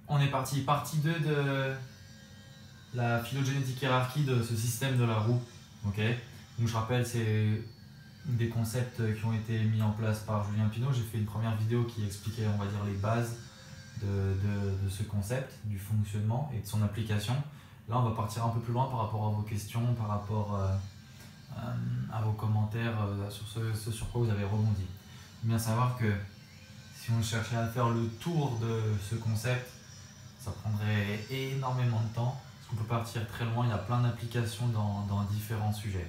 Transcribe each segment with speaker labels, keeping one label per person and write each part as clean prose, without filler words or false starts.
Speaker 1: On est parti, partie 2 de la phylogénétique hiérarchie de ce système de la roue. Okay. Donc je rappelle, c'est des concepts qui ont été mis en place par Julien Pineau. J'ai fait une première vidéo qui expliquait, on va dire, les bases de ce concept, du fonctionnement et de son application. Là, on va partir un peu plus loin par rapport à vos questions, par rapport à vos commentaires sur ce sur quoi vous avez rebondi. Il faut bien savoir que si on cherchait à faire le tour de ce concept, ça prendrait énormément de temps, parce qu'on peut partir très loin, il y a plein d'applications dans différents sujets.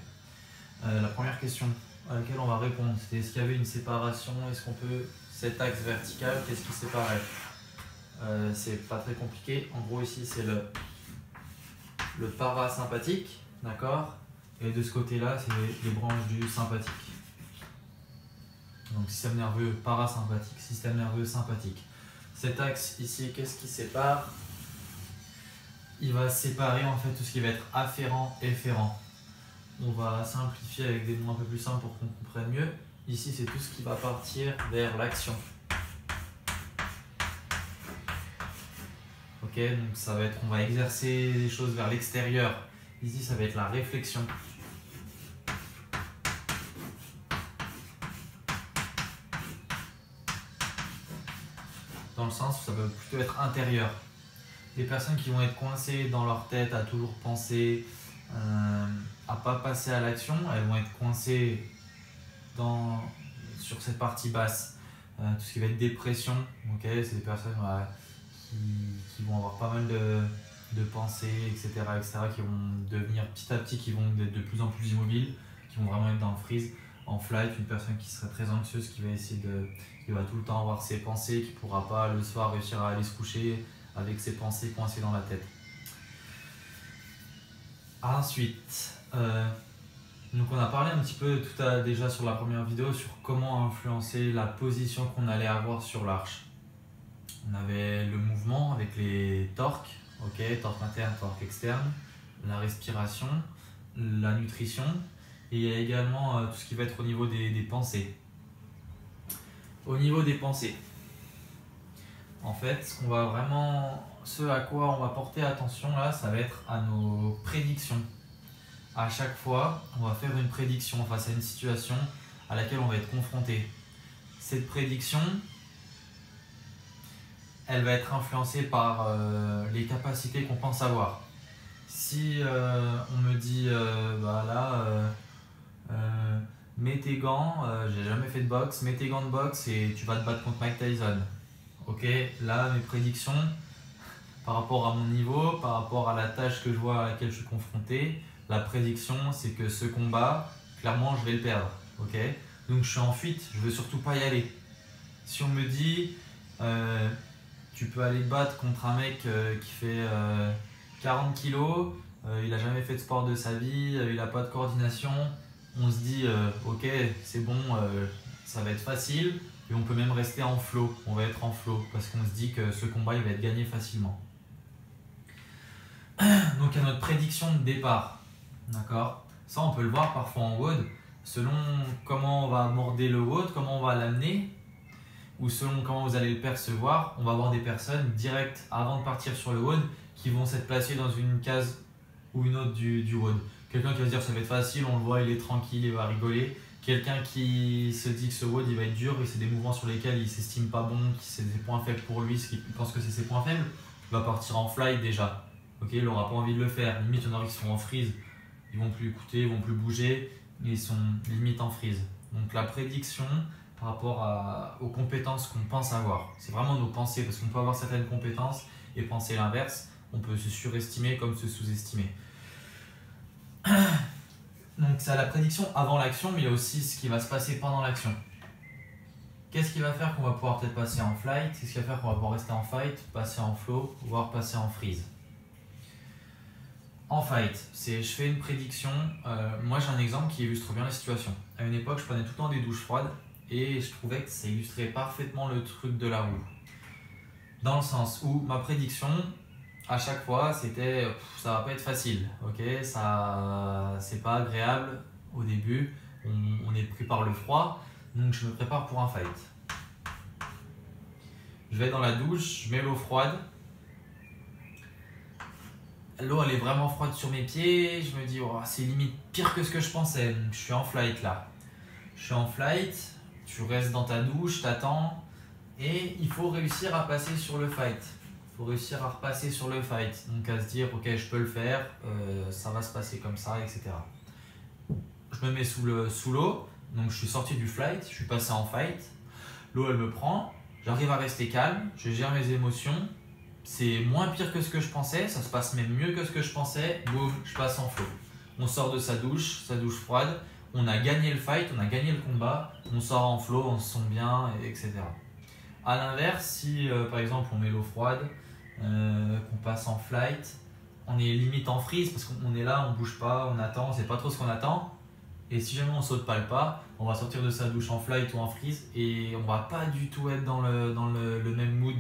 Speaker 1: La première question à laquelle on va répondre, c'était est-ce qu'il y avait une séparation, est-ce qu'on peut, cet axe vertical, qu'est-ce qui séparait? C'est pas très compliqué, en gros ici c'est le parasympathique, d'accord? Et de ce côté-là, c'est les branches du sympathique. Donc système nerveux parasympathique, système nerveux sympathique. Cet axe ici, qu'est-ce qui sépare? Il va séparer en fait tout ce qui va être afférent, efférent. On va simplifier avec des mots un peu plus simples pour qu'on comprenne mieux. Ici, c'est tout ce qui va partir vers l'action. Ok, donc ça va être, on va exercer des choses vers l'extérieur. Ici, ça va être la réflexion. Dans le sens où ça peut plutôt être intérieur. Les personnes qui vont être coincées dans leur tête à toujours penser, à pas passer à l'action, elles vont être coincées sur cette partie basse. Tout ce qui va être dépression, okay, c'est des personnes qui vont avoir pas mal de pensées, etc., qui vont devenir petit à petit, qui vont être de plus en plus immobiles, qui vont vraiment être dans le freeze. En flight, une personne qui serait très anxieuse, qui va tout le temps avoir ses pensées, qui ne pourra pas le soir réussir à aller se coucher avec ses pensées coincées dans la tête. Ensuite, donc on a parlé un petit peu déjà sur la première vidéo sur comment influencer la position qu'on allait avoir sur l'arche. On avait le mouvement avec les torques, okay, torque interne, torque externe, la respiration, la nutrition, et il y a également tout ce qui va être au niveau des pensées. Au niveau des pensées, en fait, ce à quoi on va porter attention là, ça va être à nos prédictions. À chaque fois, on va faire une prédiction face à une situation à laquelle on va être confronté. Cette prédiction, elle va être influencée par les capacités qu'on pense avoir. Si on me dit, mets tes gants, j'ai jamais fait de boxe, mets tes gants de boxe et tu vas te battre contre Mike Tyson. Ok, là mes prédictions, par rapport à mon niveau, par rapport à la tâche que je vois à laquelle je suis confronté, la prédiction c'est que ce combat, clairement je vais le perdre. Ok, donc je suis en fuite, je veux surtout pas y aller. Si on me dit, tu peux aller te battre contre un mec qui fait 40 kilos, il n'a jamais fait de sport de sa vie, il n'a pas de coordination, on se dit ok c'est bon, ça va être facile et on peut même rester en flow, on va être en flow parce qu'on se dit que ce combat il va être gagné facilement. Donc à notre prédiction de départ, d'accord, ça on peut le voir parfois en WOD, selon comment on va aborder le WOD, comment on va l'amener, ou selon comment vous allez le percevoir, on va avoir des personnes directes avant de partir sur le WOD qui vont s'être placées dans une case ou une autre du WOD. Quelqu'un qui va se dire ça va être facile, on le voit, il est tranquille, il va rigoler. Quelqu'un qui se dit que ce WOD il va être dur et c'est des mouvements sur lesquels il ne s'estime pas bon, qui c'est des points faibles pour lui, ce qu'il pense que c'est ses points faibles, il va partir en flight déjà. Okay, il n'aura pas envie de le faire. Limite, il y en a qui sont en freeze, ils ne vont plus écouter, ils ne vont plus bouger, ils sont limite en freeze. Donc la prédiction par rapport aux compétences qu'on pense avoir, c'est vraiment nos pensées, parce qu'on peut avoir certaines compétences et penser l'inverse, on peut se surestimer comme se sous-estimer. Donc c'est la prédiction avant l'action, mais il y a aussi ce qui va se passer pendant l'action. Qu'est-ce qui va faire qu'on va pouvoir peut-être passer en flight? Qu'est-ce qui va faire qu'on va pouvoir rester en fight, passer en flow, voire passer en freeze? En fight, je fais une prédiction. Moi j'ai un exemple qui illustre bien la situation. À une époque, je prenais tout le temps des douches froides et je trouvais que ça illustrait parfaitement le truc de la roue. Dans le sens où ma prédiction, à chaque fois, c'était ça va pas être facile, ok, ça c'est pas agréable au début, on est pris par le froid, donc je me prépare pour un fight. Je vais dans la douche, je mets l'eau froide, l'eau elle est vraiment froide sur mes pieds, je me dis oh, c'est limite pire que ce que je pensais, donc je suis en flight là. Je suis en flight, tu restes dans ta douche, t'attends et il faut réussir à passer sur le fight. Il faut réussir à repasser sur le fight, donc à se dire ok je peux le faire, ça va se passer comme ça, etc. Je me mets sous l'eau, donc je suis sorti du flight, je suis passé en fight, l'eau elle me prend, j'arrive à rester calme, je gère mes émotions. C'est moins pire que ce que je pensais, ça se passe même mieux que ce que je pensais. Boum, je passe en flow. On sort de sa douche froide, on a gagné le fight, on a gagné le combat, on sort en flow, on se sent bien, etc. A l'inverse, si par exemple on met l'eau froide, qu'on passe en flight, on est limite en freeze parce qu'on est là, on bouge pas, on attend, on sait pas trop ce qu'on attend. Et si jamais on saute pas le pas, on va sortir de sa douche en flight ou en freeze et on va pas du tout être dans le même mood,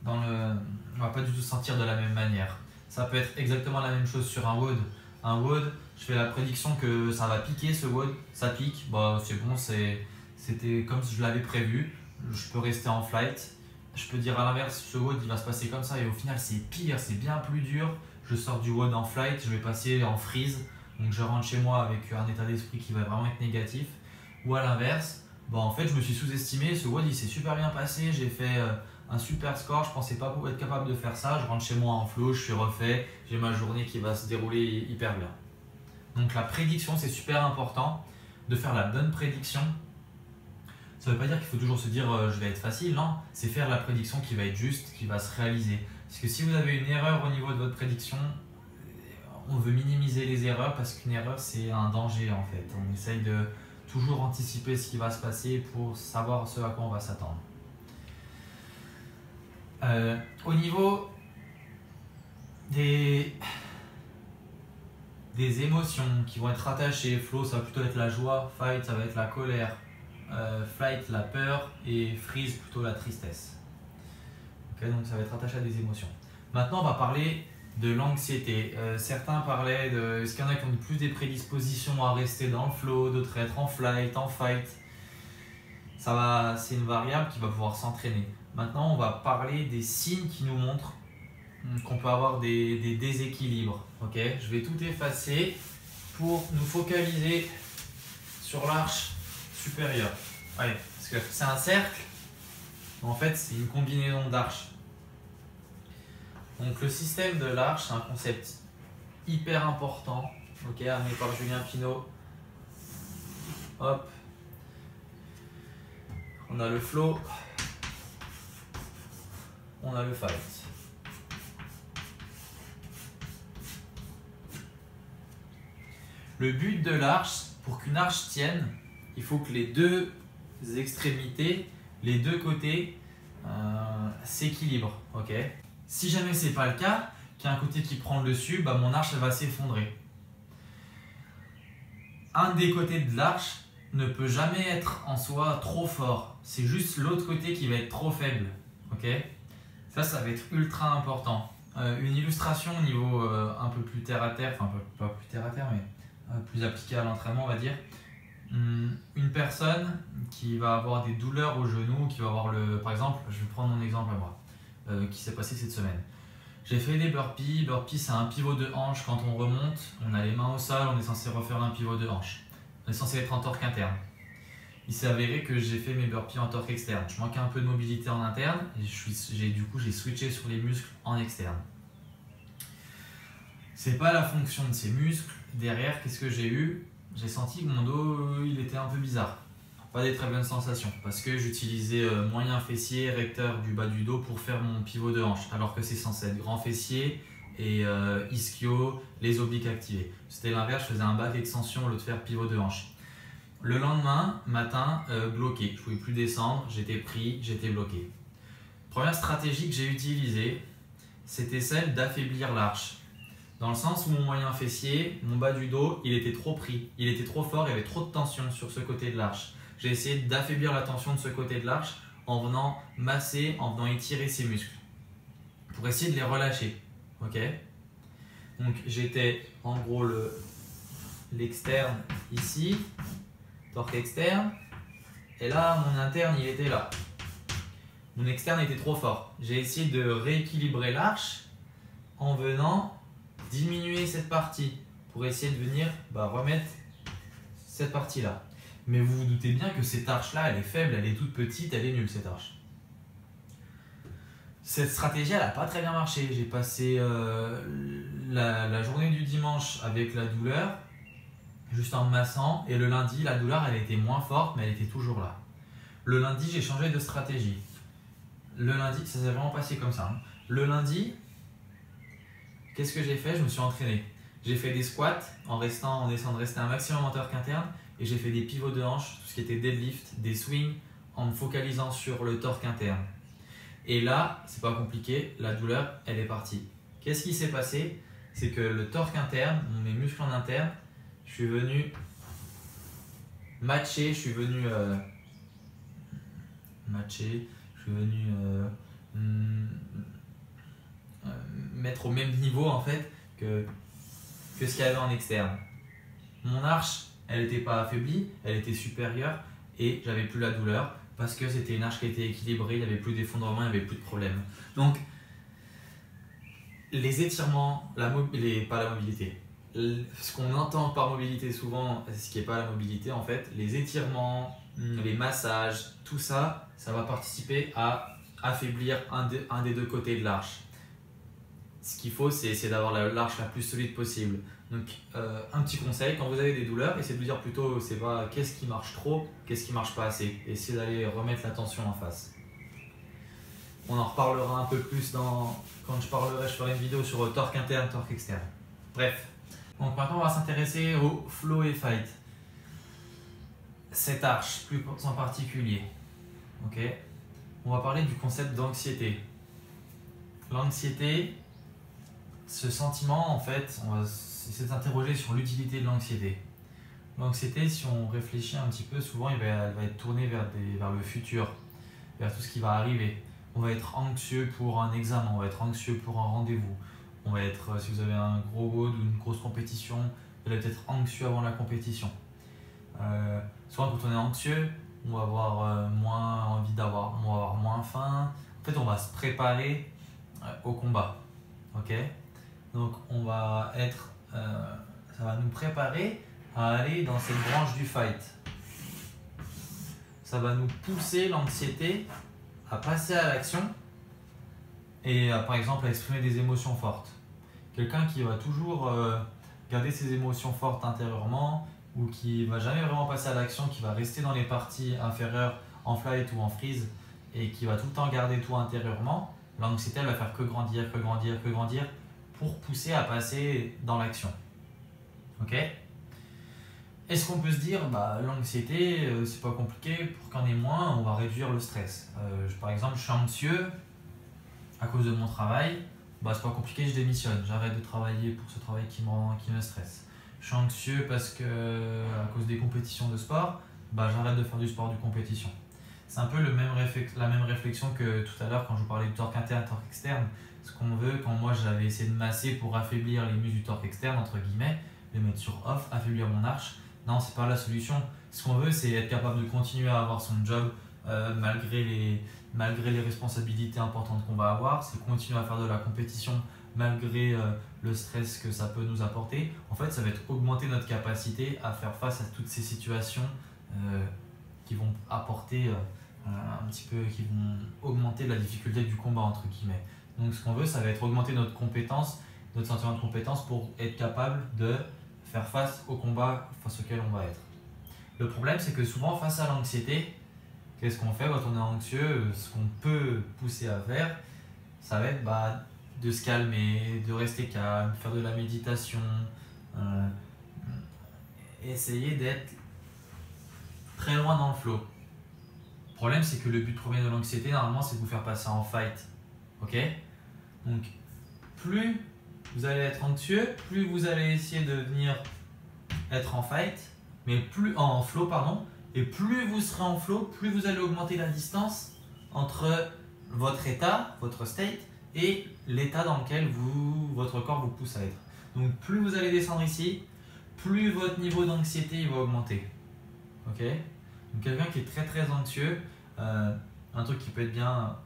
Speaker 1: on va pas du tout se sentir de la même manière. Ça peut être exactement la même chose sur un WOD. Un WOD, je fais la prédiction que ça va piquer ce WOD, ça pique, bah, c'est bon, c'était comme je l'avais prévu, je peux rester en flight. Je peux dire à l'inverse, ce WOD il va se passer comme ça et au final c'est pire, c'est bien plus dur. Je sors du WOD en flight, je vais passer en freeze, donc je rentre chez moi avec un état d'esprit qui va vraiment être négatif. Ou à l'inverse, bah, en fait je me suis sous-estimé, ce WOD il s'est super bien passé, j'ai fait un super score, je pensais pas être capable de faire ça, je rentre chez moi en flow, je suis refait, j'ai ma journée qui va se dérouler hyper bien. Donc la prédiction c'est super important, de faire la bonne prédiction. Ça ne veut pas dire qu'il faut toujours se dire je vais être facile, non, c'est faire la prédiction qui va être juste, qui va se réaliser. Parce que si vous avez une erreur au niveau de votre prédiction, on veut minimiser les erreurs parce qu'une erreur c'est un danger en fait. On essaye de toujours anticiper ce qui va se passer pour savoir ce à quoi on va s'attendre. Au niveau des émotions qui vont être rattachées, flow ça va plutôt être la joie, fight ça va être la colère, flight la peur et freeze plutôt la tristesse. Okay, donc ça va être rattaché à des émotions. Maintenant on va parler de l'anxiété. Certains parlaient de est-ce qu'il y en a qui ont plus des prédispositions à rester dans le flow, d'autres être en flight, en fight. C'est une variable qui va pouvoir s'entraîner. Maintenant, on va parler des signes qui nous montrent qu'on peut avoir des déséquilibres. Okay, je vais tout effacer pour nous focaliser sur l'arche supérieure. Allez, parce que c'est un cercle, en fait, c'est une combinaison d'arches. Donc, le système de l'arche, c'est un concept hyper important, okay, amené par Julien Pineau. Hop. On a le flow. On a le fight. Le but de l'arche, pour qu'une arche tienne, il faut que les deux extrémités, les deux côtés s'équilibrent. Okay, si jamais ce n'est pas le cas, qu'il y a un côté qui prend le dessus, bah, mon arche elle va s'effondrer. Un des côtés de l'arche ne peut jamais être en soi trop fort. C'est juste l'autre côté qui va être trop faible. Okay, ça va être ultra important. Une illustration au niveau un peu plus terre à terre, enfin pas plus terre à terre, mais plus appliqué à l'entraînement, on va dire. Une personne qui va avoir des douleurs au genou, qui va avoir par exemple, je vais prendre mon exemple à moi, qui s'est passé cette semaine. J'ai fait des burpees. Burpees, c'est un pivot de hanche. Quand on remonte, on a les mains au sol, on est censé refaire un pivot de hanche. On est censé être en torque interne. Il s'est avéré que j'ai fait mes burpees en torque externe. Je manquais un peu de mobilité en interne et du coup j'ai switché sur les muscles en externe. C'est pas la fonction de ces muscles. Derrière, qu'est-ce que j'ai eu? J'ai senti que mon dos il était un peu bizarre. Pas des très bonnes sensations parce que j'utilisais moyen fessier, recteur du bas du dos pour faire mon pivot de hanche alors que c'est censé être grand fessier et ischio, les obliques activés. C'était l'inverse, je faisais un back extension au lieu de faire pivot de hanche. Le lendemain, matin, bloqué. Je ne pouvais plus descendre, j'étais pris, j'étais bloqué. Première stratégie que j'ai utilisée, c'était celle d'affaiblir l'arche. Dans le sens où mon moyen fessier, mon bas du dos, il était trop pris, il était trop fort, il y avait trop de tension sur ce côté de l'arche. J'ai essayé d'affaiblir la tension de ce côté de l'arche en venant masser, en venant étirer ces muscles pour essayer de les relâcher. Okay, donc j'étais en gros l'externe ici, torque externe, et là mon interne il était là. Mon externe était trop fort. J'ai essayé de rééquilibrer l'arche en venant diminuer cette partie pour essayer de venir remettre cette partie-là. Mais vous vous doutez bien que cette arche-là, elle est faible, elle est toute petite, elle est nulle cette arche. Cette stratégie, elle n'a pas très bien marché. J'ai passé la journée du dimanche avec la douleur, juste en me massant, et le lundi, la douleur, elle était moins forte, mais elle était toujours là. Le lundi, j'ai changé de stratégie. Le lundi, ça s'est vraiment passé comme ça. Le lundi, qu'est-ce que j'ai fait? Je me suis entraîné. J'ai fait des squats en essayant de rester un maximum en torque interne, et j'ai fait des pivots de hanche, tout ce qui était deadlift, des swings, en me focalisant sur le torque interne. Et là, c'est pas compliqué, la douleur, elle est partie. Qu'est-ce qui s'est passé? C'est que le torque interne, mes muscles en interne, je suis venu matcher, je suis venu mettre au même niveau en fait que ce qu'il y avait en externe. Mon arche, elle n'était pas affaiblie, elle était supérieure et j'avais plus la douleur parce que c'était une arche qui était équilibrée, il n'y avait plus d'effondrement, il n'y avait plus de problème. Donc, les étirements, pas la mobilité, ce qu'on entend par mobilité souvent, ce qui n'est pas la mobilité en fait, les étirements, les massages, tout ça, ça va participer à affaiblir un des deux côtés de l'arche. Ce qu'il faut, c'est essayer d'avoir l'arche la plus solide possible. Donc, un petit conseil, quand vous avez des douleurs, essayez de vous dire plutôt, c'est pas qu'est-ce qui marche trop, qu'est-ce qui marche pas assez. Essayez d'aller remettre la tension en face. On en reparlera un peu plus quand je ferai une vidéo sur torque interne, torque externe. Bref. Donc maintenant, on va s'intéresser au flow et fight. Cette arche, plus en particulier. Ok. On va parler du concept d'anxiété. L'anxiété, ce sentiment, en fait, on va essayer de s'interroger sur l'utilité de l'anxiété. L'anxiété, si on réfléchit un petit peu, souvent elle va être tournée vers le futur, vers tout ce qui va arriver. On va être anxieux pour un examen, on va être anxieux pour un rendez-vous. On va être, si vous avez un gros WOD ou une grosse compétition, vous allez peut-être anxieux avant la compétition. Souvent quand on est anxieux, on va avoir moins envie on va avoir moins faim. En fait, on va se préparer au combat. Ok? Donc on va être, ça va nous préparer à aller dans cette branche du fight. Ça va nous pousser l'anxiété à passer à l'action et par exemple à exprimer des émotions fortes. Quelqu'un qui va toujours garder ses émotions fortes intérieurement ou qui va jamais vraiment passer à l'action, qui va rester dans les parties inférieures en flight ou en freeze et qui va tout le temps garder tout intérieurement, l'anxiété elle va faire que grandir, que grandir, que grandir pour pousser à passer dans l'action. Ok? Est-ce qu'on peut se dire, l'anxiété, c'est pas compliqué, pour qu'on ait moins, on va réduire le stress. Par exemple, je suis anxieux à cause de mon travail, c'est pas compliqué, je démissionne, j'arrête de travailler pour ce travail qui me stresse. Je suis anxieux parce que, à cause des compétitions de sport, j'arrête de faire du sport de compétition. C'est un peu la même réflexion que tout à l'heure quand je vous parlais du torque interne, torque externe. Ce qu'on veut, quand moi j'avais essayé de masser pour affaiblir les muscles du torque externe, entre guillemets, les mettre sur off, affaiblir mon arche, non, c'est pas la solution. Ce qu'on veut, c'est être capable de continuer à avoir son job malgré les responsabilités importantes qu'on va avoir. C'est continuer à faire de la compétition malgré le stress que ça peut nous apporter. En fait, ça va être augmenter notre capacité à faire face à toutes ces situations qui vont apporter un petit peu, qui vont augmenter la difficulté du combat, entre guillemets. Donc, ce qu'on veut, ça va être augmenter notre compétence, notre sentiment de compétence pour être capable de faire face au combat face auquel on va être. Le problème, c'est que souvent, face à l'anxiété, qu'est-ce qu'on fait quand on est anxieux? Ce qu'on peut pousser à faire, ça va être de se calmer, de rester calme, faire de la méditation, essayer d'être très loin dans le flow. Le problème, c'est que le but premier de l'anxiété, normalement, c'est de vous faire passer en fight. Ok? Donc, plus vous allez être anxieux, plus vous allez essayer de venir être en fight, mais plus en flow, pardon, et plus vous serez en flow, plus vous allez augmenter la distance entre votre état, votre state, et l'état dans lequel votre corps vous pousse à être. Donc plus vous allez descendre ici, plus votre niveau d'anxiété va augmenter. Ok? Donc quelqu'un qui est très très anxieux, un truc qui peut être bien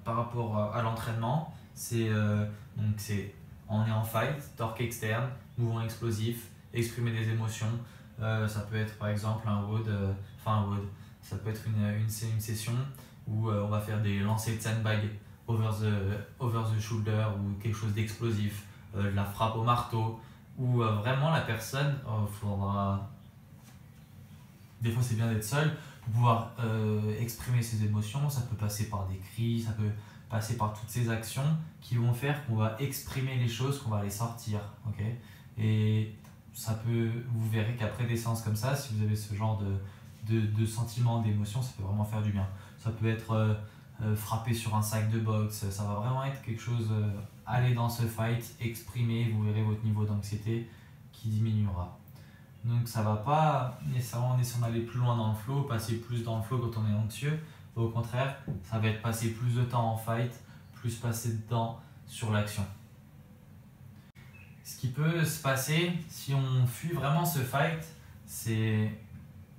Speaker 1: par rapport à l'entraînement, c'est On est en fight, torque externe, mouvement explosif, exprimer des émotions. Ça peut être par exemple ça peut être une session où on va faire des lancers de sandbag over the shoulder ou quelque chose d'explosif, de la frappe au marteau, où vraiment la personne, des fois c'est bien d'être seul pour pouvoir exprimer ses émotions. Ça peut passer par des cris, ça peut passer par toutes ces actions qui vont faire qu'on va exprimer les choses, qu'on va les sortir. Et ça peut, vous verrez qu'après des séances comme ça, si vous avez ce genre de sentiments, d'émotions, ça peut vraiment faire du bien. Ça peut être frapper sur un sac de boxe, ça va vraiment être quelque chose, aller dans ce fight, exprimer, vous verrez votre niveau d'anxiété qui diminuera. Donc ça va pas nécessairement aller plus loin dans le flow, passer plus dans le flow quand on est anxieux. Au contraire, ça va être passer plus de temps en fight, plus passer de temps sur l'action. Ce qui peut se passer si on fuit vraiment ce fight, c'est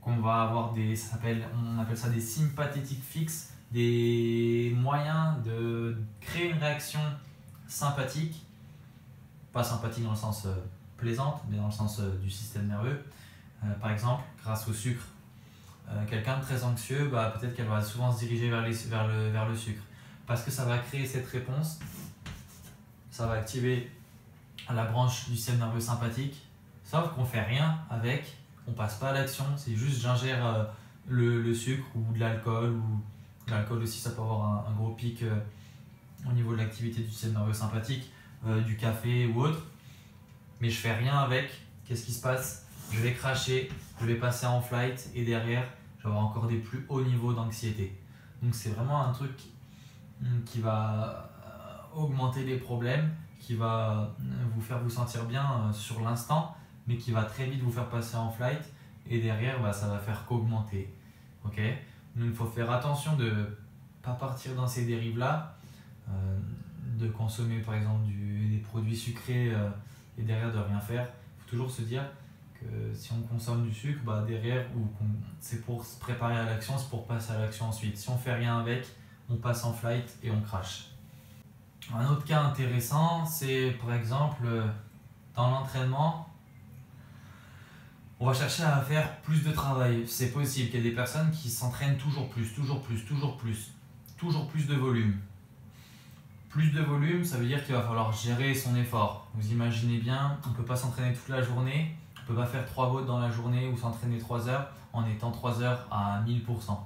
Speaker 1: qu'on va avoir on appelle ça des sympathétiques fixes, des moyens de créer une réaction sympathique, pas sympathique dans le sens plaisante, mais dans le sens du système nerveux. Par exemple, grâce au sucre. Quelqu'un de très anxieux, peut-être qu'elle va souvent se diriger vers le sucre. Parce que ça va créer cette réponse, ça va activer la branche du système nerveux sympathique, sauf qu'on ne fait rien avec, on ne passe pas à l'action, c'est juste j'ingère le sucre ou de l'alcool, ou l'alcool aussi ça peut avoir un gros pic au niveau de l'activité du système nerveux sympathique, du café ou autre, mais je fais rien avec. Qu'est-ce qui se passe? Je vais cracher, je vais passer en flight et derrière je vais avoir encore des plus hauts niveaux d'anxiété. Donc c'est vraiment un truc qui va augmenter les problèmes, qui va vous faire vous sentir bien sur l'instant, mais qui va très vite vous faire passer en flight et derrière ça va faire qu'augmenter. Donc il faut faire attention de ne pas partir dans ces dérives là, de consommer par exemple des produits sucrés et derrière de rien faire. Il faut toujours se dire que si on consomme du sucre, derrière, c'est pour se préparer à l'action, c'est pour passer à l'action ensuite. Si on fait rien avec, on passe en flight et on crache. Un autre cas intéressant, c'est par exemple dans l'entraînement, on va chercher à faire plus de travail. C'est possible qu'il y ait des personnes qui s'entraînent toujours plus de volume. Plus de volume, ça veut dire qu'il va falloir gérer son effort. Vous imaginez bien, on ne peut pas s'entraîner toute la journée, on ne peut pas faire 3 WOD dans la journée ou s'entraîner 3 heures en étant 3 heures à 1000%.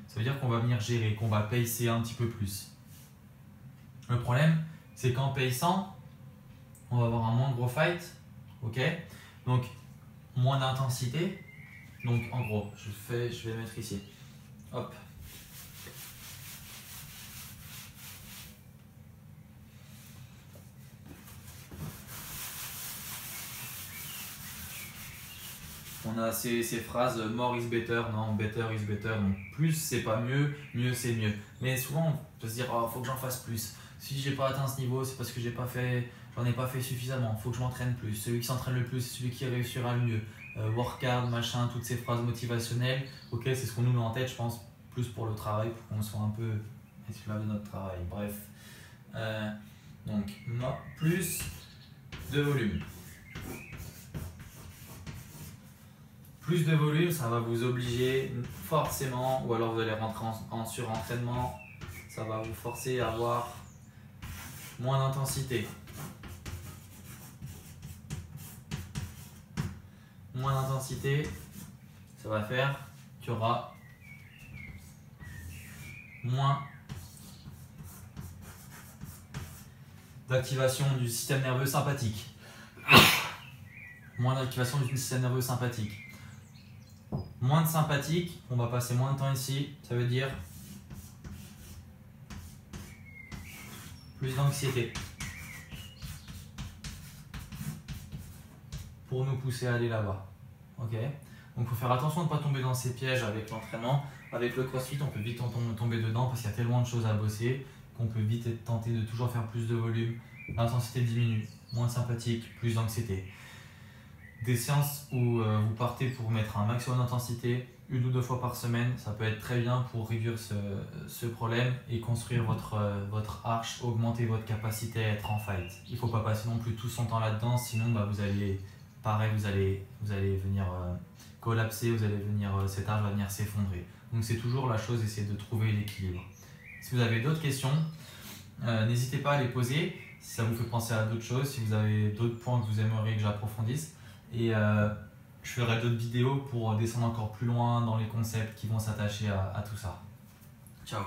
Speaker 1: Ça veut dire qu'on va venir gérer, qu'on va pacer un petit peu plus. Le problème, c'est qu'en paçant, on va avoir un moins gros fight, donc moins d'intensité. Donc en gros, je vais mettre ici, hop. On a ces phrases more is better, non, better is better, donc plus c'est pas mieux, mieux c'est mieux. Mais souvent on peut se dire, faut que j'en fasse plus. Si j'ai pas atteint ce niveau, c'est parce que j'en ai pas fait suffisamment, faut que je m'entraîne plus. Celui qui s'entraîne le plus, c'est celui qui réussira le mieux. Work hard, machin, toutes ces phrases motivationnelles, c'est ce qu'on nous met en tête, je pense, plus pour le travail, pour qu'on soit un peu esclave de notre travail. Bref. Donc, plus de volume. Plus de volume, ça va vous obliger forcément, ou alors vous allez rentrer en surentraînement, ça va vous forcer à avoir moins d'intensité. Moins d'intensité, ça va faire qu'il y aura moins d'activation du système nerveux sympathique. Moins d'activation du système nerveux sympathique. Moins de sympathique, on va passer moins de temps ici, ça veut dire plus d'anxiété. Pour nous pousser à aller là-bas. Donc il faut faire attention de ne pas tomber dans ces pièges avec l'entraînement. Avec le crossfit, on peut vite tomber dedans parce qu'il y a tellement de choses à bosser qu'on peut vite être tenté de toujours faire plus de volume. L'intensité diminue, moins de sympathique, plus d'anxiété. des séances où vous partez pour mettre un maximum d'intensité, 1 ou 2 fois par semaine, ça peut être très bien pour réduire ce problème et construire votre arche, augmenter votre capacité à être en fight. Il ne faut pas passer non plus tout son temps là-dedans, sinon vous allez, pareil, vous allez venir collapser, cette arche va venir s'effondrer. Donc c'est toujours la chose, essayer de trouver l'équilibre. Si vous avez d'autres questions, n'hésitez pas à les poser, si ça vous fait penser à d'autres choses, si vous avez d'autres points que vous aimeriez que j'approfondisse. Et je ferai d'autres vidéos pour descendre encore plus loin dans les concepts qui vont s'attacher à tout ça. Ciao.